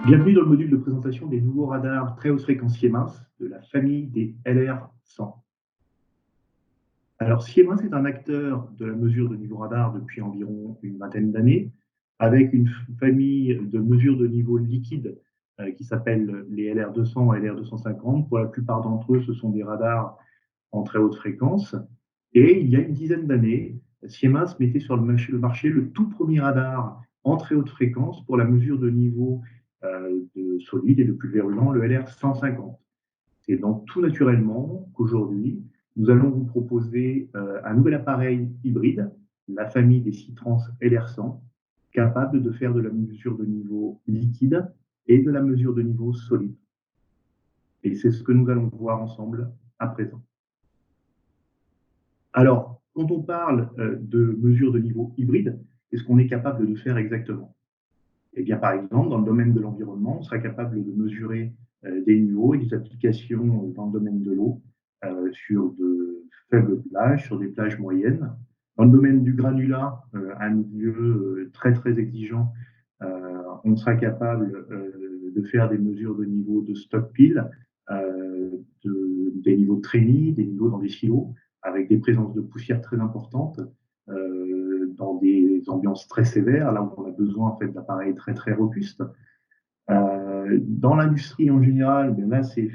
Bienvenue dans le module de présentation des nouveaux radars très haute fréquence Siemens de la famille des LR100. Alors Siemens est un acteur de la mesure de niveau radar depuis environ une vingtaine d'années, avec une famille de mesures de niveau liquide qui s'appelle les LR200 et LR250. Pour la plupart d'entre eux, ce sont des radars en très haute fréquence. Et il y a une dizaine d'années, Siemens mettait sur le marché le tout premier radar en très haute fréquence pour la mesure de niveau de solide et de plus virulent, le LR150. C'est donc tout naturellement qu'aujourd'hui, nous allons vous proposer un nouvel appareil hybride, la famille des Citrans LR100, capable de faire de la mesure de niveau liquide et de la mesure de niveau solide. Et c'est ce que nous allons voir ensemble à présent. Alors, quand on parle de mesure de niveau hybride, qu'est-ce qu'on est capable de faire exactement? Eh bien, par exemple, dans le domaine de l'environnement, on sera capable de mesurer des niveaux et des applications dans le domaine de l'eau sur de faibles plages, sur des plages moyennes. Dans le domaine du granulat, un milieu très très exigeant, on sera capable de faire des mesures de niveau de stock pile, des niveaux de trémies, des niveaux dans des silos, avec des présences de poussière très importantes, dans des ambiances très sévères, là où on a besoin en fait d'appareils très très robustes. Dans l'industrie en général, ben là c'est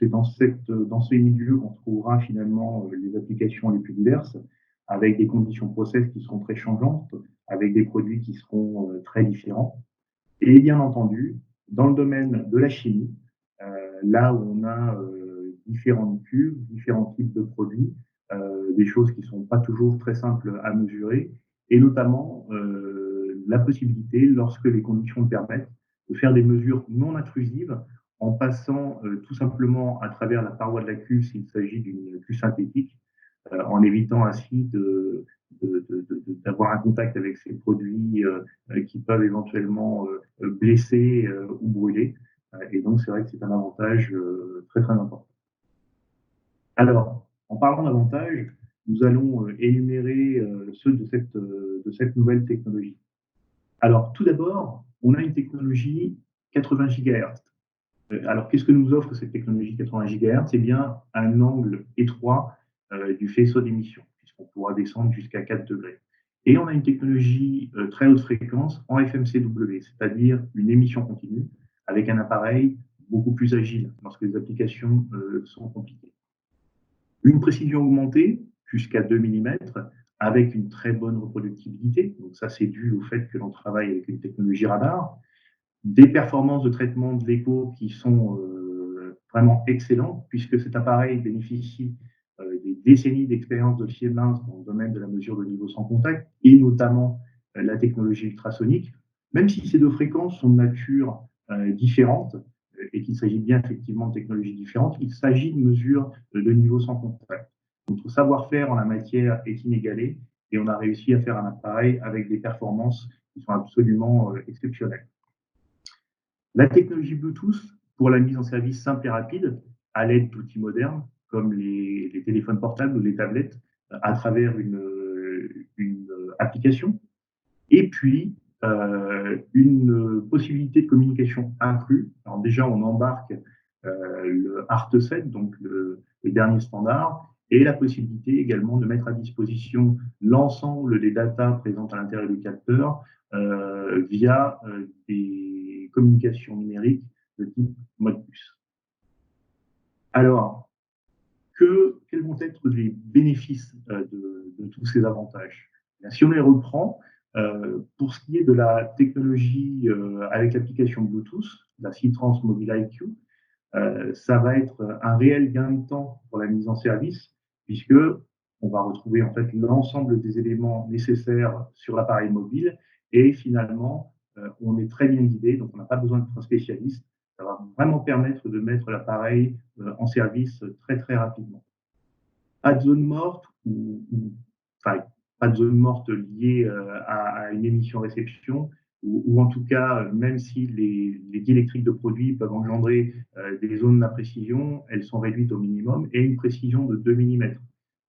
dans ces milieux qu'on trouvera finalement les applications les plus diverses, avec des conditions process qui seront très changeantes, avec des produits qui seront très différents. Et bien entendu, dans le domaine de la chimie, là où on a différentes cuves, différents types de produits, des choses qui ne sont pas toujours très simples à mesurer, et notamment la possibilité, lorsque les conditions le permettent, de faire des mesures non intrusives en passant tout simplement à travers la paroi de la cuve s'il s'agit d'une cuve synthétique, en évitant ainsi d'avoir un contact avec ces produits qui peuvent éventuellement blesser ou brûler. Et donc, c'est vrai que c'est un avantage très, très important. Alors, en parlant d'avantages, nous allons énumérer ceux de cette nouvelle technologie. Alors, tout d'abord, on a une technologie 80 GHz. Alors, qu'est-ce que nous offre cette technologie 80 GHz? C'est bien un angle étroit du faisceau d'émission, puisqu'on pourra descendre jusqu'à 4 degrés. Et on a une technologie très haute fréquence en FMCW, c'est-à-dire une émission continue avec un appareil beaucoup plus agile lorsque les applications sont compliquées. Une précision augmentée jusqu'à 2 mm avec une très bonne reproductibilité. Donc ça, c'est dû au fait que l'on travaille avec une technologie radar. Des performances de traitement de l'écho qui sont vraiment excellentes, puisque cet appareil bénéficie des décennies d'expérience de Siemens dans le domaine de la mesure de niveau sans contact, et notamment la technologie ultrasonique, même si ces deux fréquences sont de nature différente, et qu'il s'agit bien effectivement de technologies différentes, il s'agit de mesures de niveau sans contact. Notre savoir-faire en la matière est inégalé, et on a réussi à faire un appareil avec des performances qui sont absolument exceptionnelles. La technologie Bluetooth pour la mise en service simple et rapide à l'aide d'outils modernes comme les téléphones portables ou les tablettes à travers une application. Et puis, une possibilité de communication inclus. Alors déjà, on embarque le ART7, donc le dernier standard, et la possibilité également de mettre à disposition l'ensemble des datas présentes à l'intérieur du capteur via des communications numériques de type Modbus. Alors, quels vont être les bénéfices de tous ces avantages? Bien, si on les reprend, pour ce qui est de la technologie avec l'application Bluetooth, la Citrans Mobile IQ, ça va être un réel gain de temps pour la mise en service, puisque on va retrouver en fait l'ensemble des éléments nécessaires sur l'appareil mobile et finalement, on est très bien guidé, donc on n'a pas besoin d'être un spécialiste. Ça va vraiment permettre de mettre l'appareil en service très très rapidement. Pas de zone morte enfin, pas de zone morte liée à une émission réception, ou en tout cas, même si les diélectriques de produits peuvent engendrer des zones d'imprécision, elles sont réduites au minimum et une précision de 2 mm.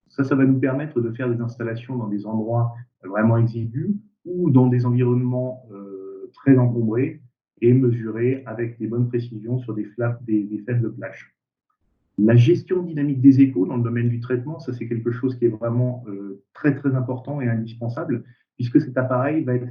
Ça va nous permettre de faire des installations dans des endroits vraiment exigus ou dans des environnements très encombrés et mesurer avec des bonnes précisions sur des faibles plages. La gestion dynamique des échos dans le domaine du traitement, ça c'est quelque chose qui est vraiment très très important et indispensable, puisque cet appareil va être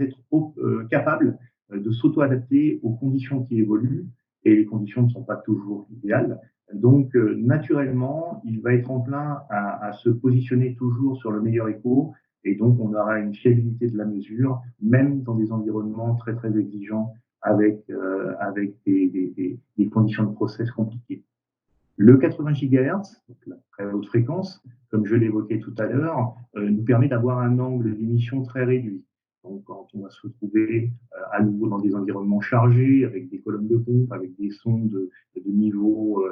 capable de s'auto-adapter aux conditions qui évoluent, et les conditions ne sont pas toujours idéales. Donc naturellement, il va être enclin à se positionner toujours sur le meilleur écho, et donc on aura une fiabilité de la mesure, même dans des environnements très très exigeants avec des conditions de process compliquées. Le 80 GHz, donc la très haute fréquence, comme je l'évoquais tout à l'heure, nous permet d'avoir un angle d'émission très réduit. Donc, quand on va se retrouver à nouveau dans des environnements chargés, avec des colonnes de pompe, avec des sons de niveau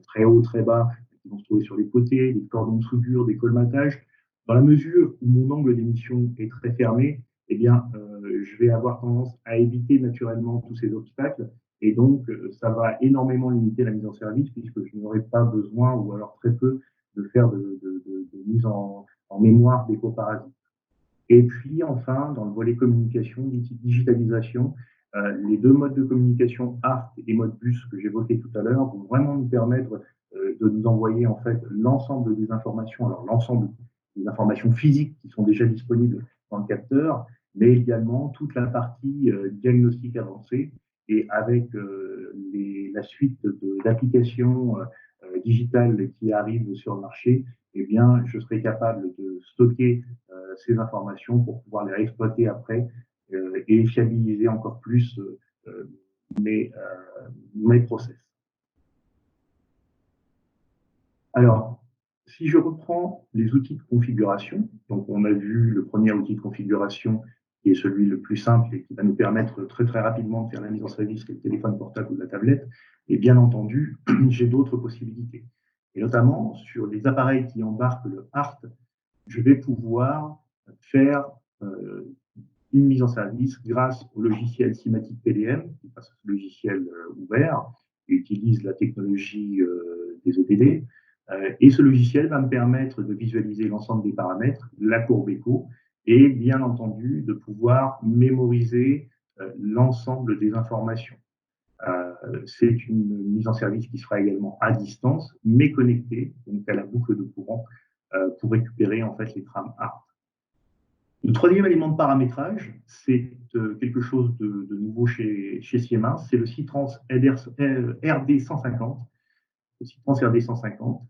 très haut, très bas, qui vont se trouver sur les côtés, des cordons de soudure, des colmatages, dans la mesure où mon angle d'émission est très fermé, eh bien, je vais avoir tendance à éviter naturellement tous ces obstacles et donc, ça va énormément limiter la mise en service puisque je n'aurai pas besoin, ou alors très peu, de faire de mise en mémoire des coparasites. Et puis enfin, dans le volet communication, digitalisation, les deux modes de communication ART et mode bus que j'évoquais tout à l'heure vont vraiment nous permettre de nous envoyer en fait l'ensemble des informations, alors l'ensemble des informations physiques qui sont déjà disponibles dans le capteur, mais également toute la partie diagnostic avancé et avec la suite d'applications digitales qui arrivent sur le marché, eh bien, je serai capable de stocker ces informations pour pouvoir les réexploiter après et fiabiliser encore plus mes, mes process. Alors, si je reprends les outils de configuration, donc on a vu le premier outil de configuration qui est celui le plus simple et qui va nous permettre très très rapidement de faire la mise en service, qui est le téléphone portable ou la tablette, et bien entendu, j'ai d'autres possibilités. Et notamment sur les appareils qui embarquent le HART, je vais pouvoir faire une mise en service grâce au logiciel Simatic PDM, qui est un logiciel ouvert et utilise la technologie des EPD. Et ce logiciel va me permettre de visualiser l'ensemble des paramètres, la courbe écho, et bien entendu de pouvoir mémoriser l'ensemble des informations. C'est une mise en service qui sera également à distance, mais connectée, donc à la boucle de courant, pour récupérer en fait les trames ART. Le troisième élément de paramétrage, c'est quelque chose de nouveau chez Siemens, c'est le Citrans RD150, le Citrans RD150,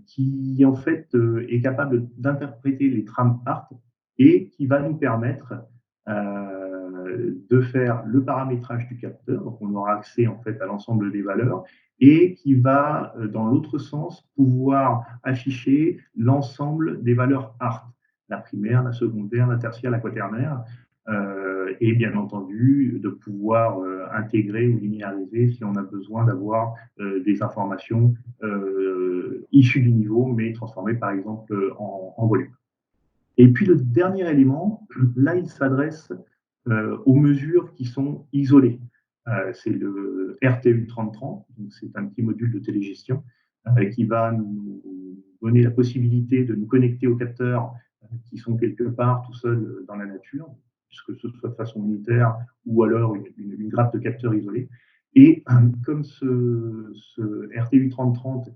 qui en fait est capable d'interpréter les trames ART et qui va nous permettre de faire le paramétrage du capteur. Donc on aura accès en fait à l'ensemble des valeurs et qui va dans l'autre sens pouvoir afficher l'ensemble des valeurs ART, la primaire, la secondaire, la tertiaire, la quaternaire, et bien entendu de pouvoir intégrer ou linéariser si on a besoin d'avoir des informations issues du niveau, mais transformées par exemple en volume. Et puis le dernier élément, là, il s'adresse aux mesures qui sont isolées. C'est le RTU 3030, c'est un petit module de télégestion qui va nous donner la possibilité de nous connecter aux capteurs qui sont quelque part tout seuls dans la nature, que ce soit de façon unitaire ou alors une grappe de capteurs isolés. Et comme ce RTU 3030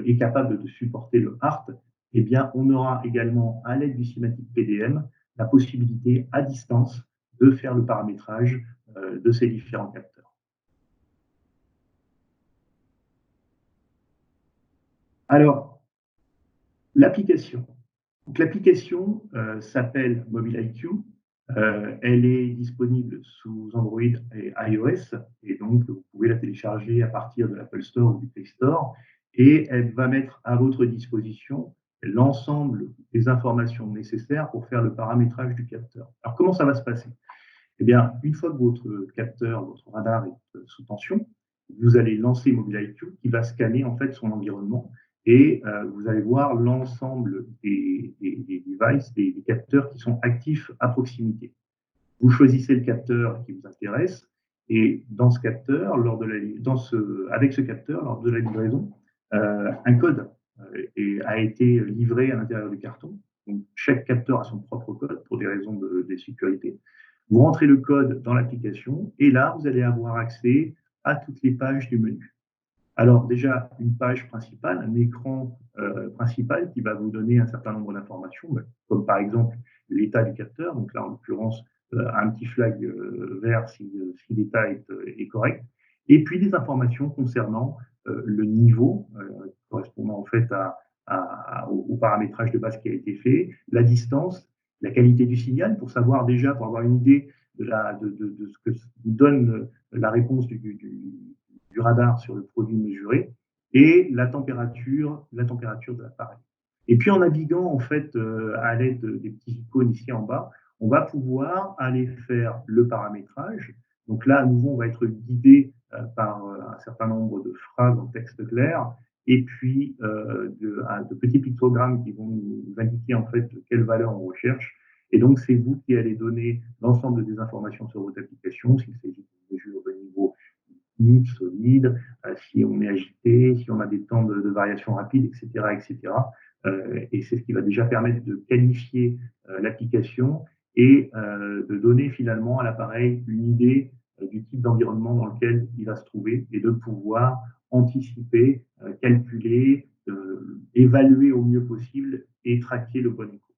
est capable de supporter le HART, eh bien, on aura également, à l'aide du Simatic PDM, la possibilité à distance de faire le paramétrage de ces différents capteurs. Alors, l'application. L'application s'appelle MobileIQ. Elle est disponible sous Android et iOS, et donc vous pouvez la télécharger à partir de l'Apple Store ou du Play Store, et elle va mettre à votre disposition l'ensemble des informations nécessaires pour faire le paramétrage du capteur. Alors comment ça va se passer? Eh bien, une fois que votre capteur, votre radar est sous tension, vous allez lancer MobileIQ qui va scanner en fait son environnement et vous allez voir l'ensemble des devices, des capteurs qui sont actifs à proximité. Vous choisissez le capteur qui vous intéresse et dans ce capteur, avec ce capteur, lors de la livraison, un code a été livré à l'intérieur du carton. Donc, chaque capteur a son propre code pour des raisons de sécurité. Vous rentrez le code dans l'application et là, vous allez avoir accès à toutes les pages du menu. Alors déjà, une page principale, un écran principal qui va vous donner un certain nombre d'informations, comme par exemple l'état du capteur. Donc là, en l'occurrence, un petit flag vert si l'état est correct. Et puis des informations concernant le niveau correspondant en fait au paramétrage de base qui a été fait, la distance, la qualité du signal pour savoir déjà, pour avoir une idée de ce que nous donne la réponse du radar sur le produit mesuré et la température de l'appareil. Et puis en naviguant en fait à l'aide des petits icônes ici en bas, on va pouvoir aller faire le paramétrage. Donc là, à nouveau, on va être guidé par un certain nombre de phrases en texte clair et puis de petits pictogrammes qui vont nous indiquer en fait quelle valeur on recherche. Et donc, c'est vous qui allez donner l'ensemble des informations sur votre application, s'il s'agit d'une mesure de niveau solide, si on est agité, si on a des temps de variation rapide, etc., etc. Et c'est ce qui va déjà permettre de qualifier l'application et de donner finalement à l'appareil une idée du type d'environnement dans lequel il va se trouver et de pouvoir anticiper, calculer, évaluer au mieux possible et traquer le bon écho.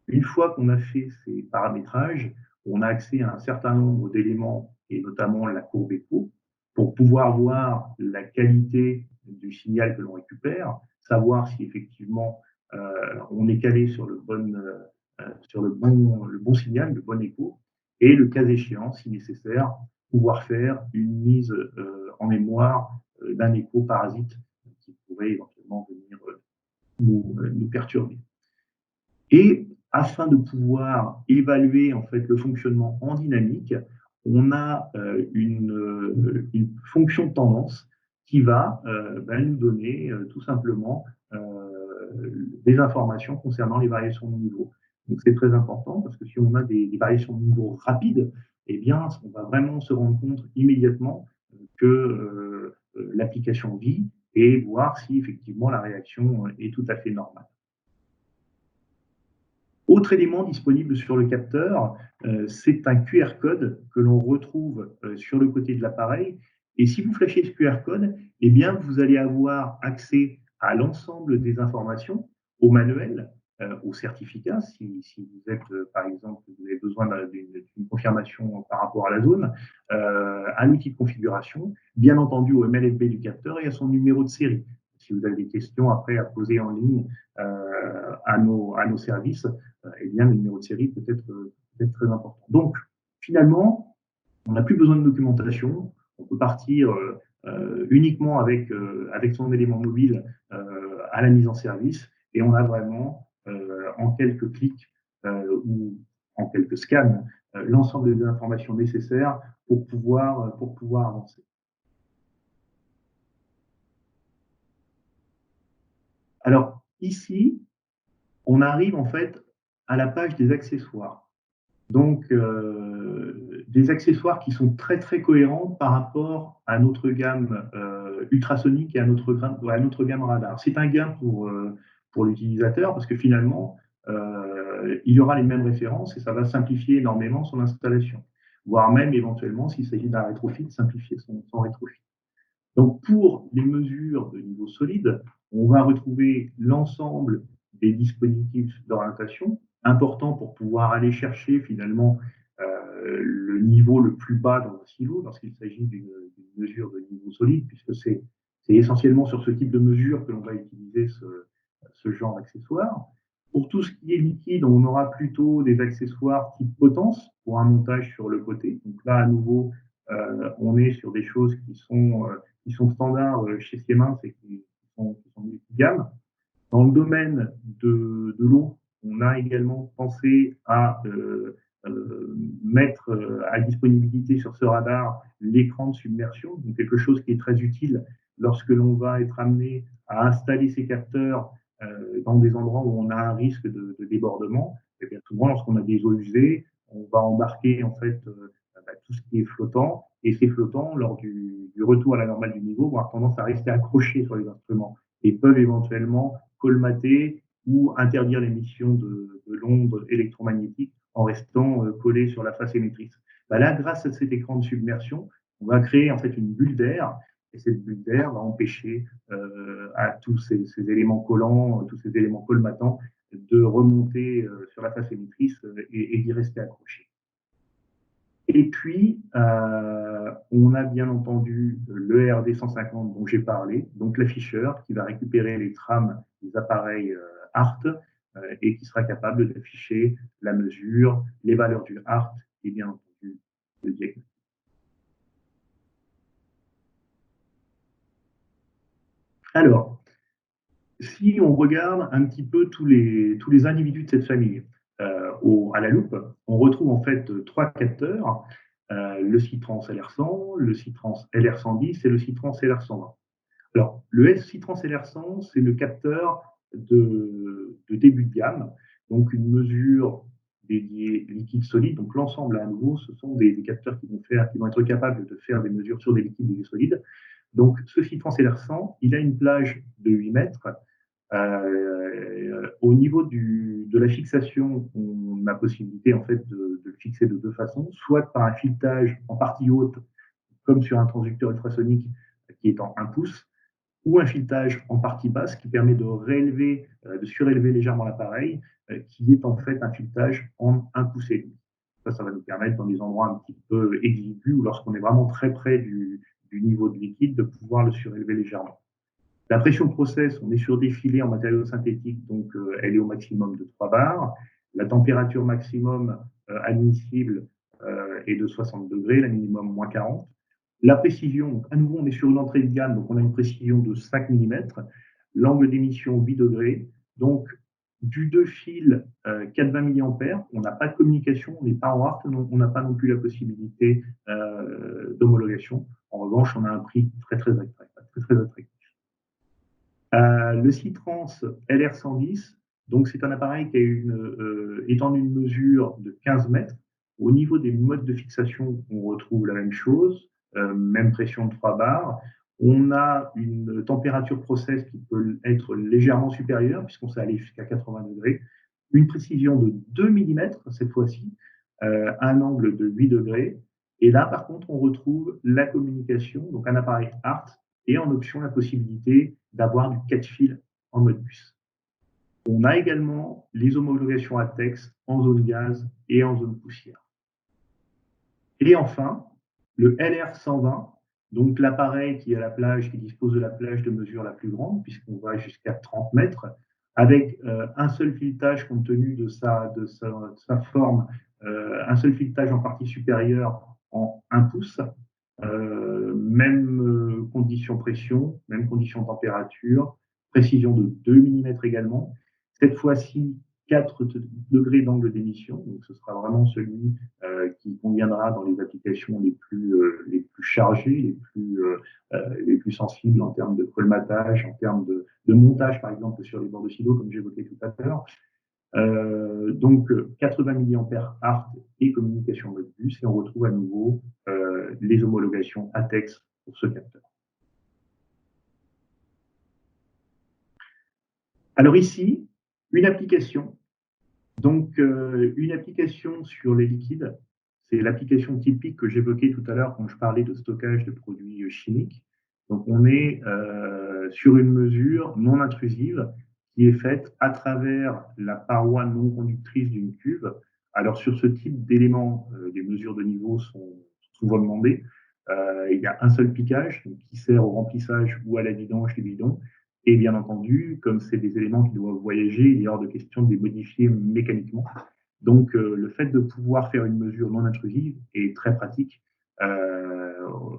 Une fois qu'on a fait ces paramétrages, on a accès à un certain nombre d'éléments et notamment la courbe écho pour pouvoir voir la qualité du signal que l'on récupère, savoir si effectivement on est calé sur le bon signal, le bon écho, et le cas échéant, si nécessaire, pouvoir faire une mise en mémoire d'un écho parasite qui pourrait éventuellement venir nous perturber. Et afin de pouvoir évaluer en fait le fonctionnement en dynamique, on a une fonction de tendance qui va nous donner tout simplement des informations concernant les variations de niveau. Donc c'est très important parce que si on a des variations de niveau rapides, eh bien on va vraiment se rendre compte immédiatement que l'application vit et voir si effectivement la réaction est tout à fait normale. Autre élément disponible sur le capteur, c'est un QR code que l'on retrouve sur le côté de l'appareil. Et si vous flashez ce QR code, eh bien, vous allez avoir accès à l'ensemble des informations, au manuel, au certificat, si vous êtes, par exemple, vous avez besoin d'une confirmation par rapport à la zone, à l'outil de configuration, bien entendu au MLFB du capteur et à son numéro de série. Si vous avez des questions après à poser en ligne à nos services, eh bien, le numéro de série peut être très important. Donc, finalement, on n'a plus besoin de documentation. On peut partir uniquement avec son élément mobile à la mise en service et on a vraiment, en quelques clics ou en quelques scans, l'ensemble des informations nécessaires pour pouvoir avancer. Alors, ici, on arrive en fait à la page des accessoires. Donc, des accessoires qui sont très, très cohérents par rapport à notre gamme ultrasonique et à notre gamme radar. C'est un gain pour l'utilisateur parce que finalement, il y aura les mêmes références et ça va simplifier énormément son installation, voire même éventuellement, s'il s'agit d'un rétrofit, simplifier son rétrofit. Donc, pour les mesures de niveau solide, on va retrouver l'ensemble des dispositifs d'orientation, importants pour pouvoir aller chercher finalement le niveau le plus bas dans un silo lorsqu'il s'agit d'une mesure de niveau solide, puisque c'est essentiellement sur ce type de mesure que l'on va utiliser ce genre d'accessoires. Pour tout ce qui est liquide, on aura plutôt des accessoires type potence pour un montage sur le côté. Donc là, à nouveau, on est sur des choses qui sont standards chez Siemens et qui sont multi-gamme. Dans le domaine de l'eau, on a également pensé à mettre à disponibilité sur ce radar l'écran de submersion, donc quelque chose qui est très utile lorsque l'on va être amené à installer ces capteurs dans des endroits où on a un risque de débordement. Et bien souvent, lorsqu'on a des eaux usées, on va embarquer en fait tout ce qui est flottant, et ces flottants, lors du retour à la normale du niveau, vont avoir tendance à rester accrochés sur les instruments et peuvent éventuellement colmater ou interdire l'émission de l'onde électromagnétique en restant collé sur la face émettrice. Bah là, grâce à cet écran de submersion, on va créer en fait une bulle d'air et cette bulle d'air va empêcher à tous ces éléments collants, tous ces éléments colmatants de remonter sur la face émettrice et d'y rester accroché. Et puis, on a bien entendu le RD 150 dont j'ai parlé, donc l'afficheur qui va récupérer les trames des appareils ART et qui sera capable d'afficher la mesure, les valeurs du ART et bien entendu le diagnostic. Alors, si on regarde un petit peu tous les individus de cette famille à la loupe, on retrouve en fait trois capteurs, le Citrans LR100, le Citrans LR110 et le Citrans LR120. Alors, le Citrans LR100, c'est le capteur de début de gamme, donc une mesure dédiée liquide solide. Donc l'ensemble, à nouveau, ce sont des capteurs qui vont être capables de faire des mesures sur des liquides et des solides. Donc ce Citrans LR100, il a une plage de 8 mètres. Au niveau de la fixation, on a possibilité en fait de le fixer de deux façons, soit par un filetage en partie haute, comme sur un transducteur ultrasonique qui est en 1 pouce, ou un filetage en partie basse qui permet de surélever légèrement l'appareil, qui est en fait un filetage en 1 pouce et demi. Ça va nous permettre dans des endroits un petit peu exigus ou lorsqu'on est vraiment très près du niveau de liquide de pouvoir le surélever légèrement. La pression process, on est sur des filets en matériaux synthétiques, donc elle est au maximum de 3 bars. La température maximum admissible est de 60 degrés, la minimum moins 40. La précision, donc à nouveau, on est sur une entrée de gamme, donc on a une précision de 5 mm. L'angle d'émission 8 degrés. Donc, du 2 fils 420 mA, on n'a pas de communication, on n'est pas en HART, on n'a pas non plus la possibilité d'homologation. En revanche, on a un prix très attractif. Le Citrans LR110, donc c'est un appareil qui a une étendue de mesure de 15 mètres. Au niveau des modes de fixation, on retrouve la même chose, même pression de 3 bars. On a une température process qui peut être légèrement supérieure, puisqu'on s'est allé jusqu'à 80 degrés. Une précision de 2 mm cette fois-ci, un angle de 8 degrés. Et là, par contre, on retrouve la communication, donc un appareil ART, et en option la possibilité d'avoir du 4 fils en mode bus. On a également les homologations ATEX en zone gaz et en zone poussière. Et enfin, le LR120, donc l'appareil qui dispose de la plage de mesure la plus grande, puisqu'on va jusqu'à 30 mètres, avec un seul filetage compte tenu de sa forme, un seul filetage en partie supérieure en 1 pouce, même condition pression, même condition température, précision de 2 mm également. Cette fois-ci, 4 degrés d'angle d'émission, donc ce sera vraiment celui qui conviendra dans les applications les plus chargées, les plus sensibles en termes de colmatage, en termes de montage, par exemple, sur les bords de silo, comme j'évoquais tout à l'heure. Donc 80 mA ART et communication mode bus, et on retrouve à nouveau les homologations ATEX pour ce capteur. Alors ici, une application. Donc une application sur les liquides, c'est l'application typique que j'évoquais tout à l'heure quand je parlais de stockage de produits chimiques. Donc on est sur une mesure non intrusive qui est faite à travers la paroi non conductrice d'une cuve. Alors sur ce type d'éléments, les mesures de niveau sont souvent demandées. Il y a un seul piquage donc, qui sert au remplissage ou à la vidange des bidons. Et bien entendu, comme c'est des éléments qui doivent voyager, il est hors de question de les modifier mécaniquement. Donc le fait de pouvoir faire une mesure non intrusive est très pratique,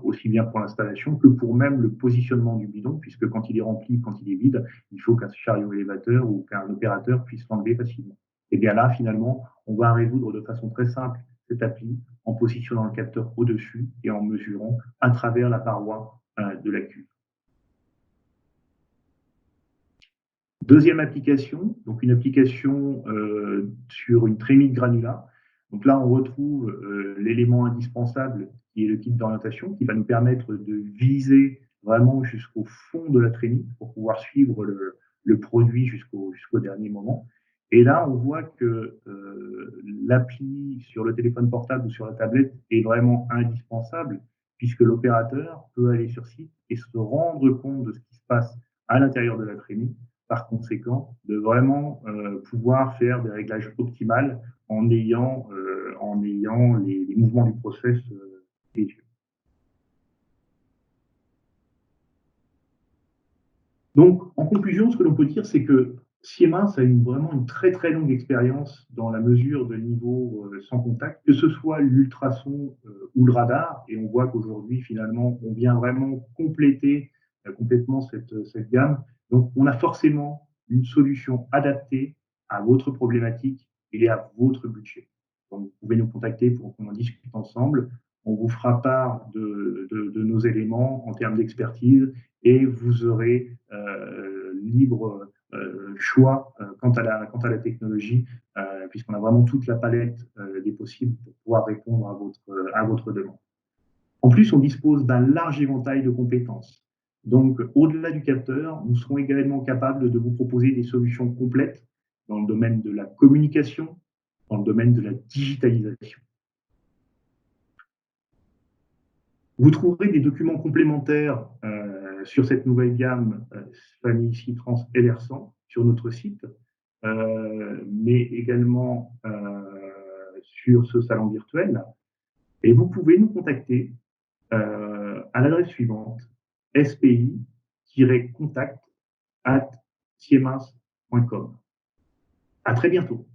aussi bien pour l'installation que pour même le positionnement du bidon, puisque quand il est rempli, quand il est vide, il faut qu'un chariot élévateur ou qu'un opérateur puisse l'enlever facilement. Et bien là, finalement, on va résoudre de façon très simple cette appli en positionnant le capteur au-dessus et en mesurant à travers la paroi de la cuve. Deuxième application, donc une application sur une trémie de granulat. Donc là, on retrouve l'élément indispensable qui est le kit d'orientation qui va nous permettre de viser vraiment jusqu'au fond de la trémie pour pouvoir suivre le produit jusqu'au dernier moment. Et là, on voit que l'appli sur le téléphone portable ou sur la tablette est vraiment indispensable, puisque l'opérateur peut aller sur site et se rendre compte de ce qui se passe à l'intérieur de la trémie, par conséquent, de vraiment pouvoir faire des réglages optimales en ayant les mouvements du process des yeux. Donc, en conclusion, ce que l'on peut dire, c'est que Siemens a vraiment une très très longue expérience dans la mesure de niveau sans contact, que ce soit l'ultrason ou le radar. Et on voit qu'aujourd'hui, finalement, on vient vraiment compléter complètement cette gamme. Donc, on a forcément une solution adaptée à votre problématique et à votre budget. Donc, vous pouvez nous contacter pour qu'on en discute ensemble. On vous fera part de nos éléments en termes d'expertise et vous aurez libre choix quant à la technologie, puisqu'on a vraiment toute la palette des possibles pour pouvoir répondre à votre demande. En plus, on dispose d'un large éventail de compétences. Donc, au-delà du capteur, nous serons également capables de vous proposer des solutions complètes dans le domaine de la communication, dans le domaine de la digitalisation. Vous trouverez des documents complémentaires sur cette nouvelle gamme famille Citrans LR100 sur notre site, mais également sur ce salon virtuel. Et vous pouvez nous contacter à l'adresse suivante spi-contact@siemens.com. À très bientôt.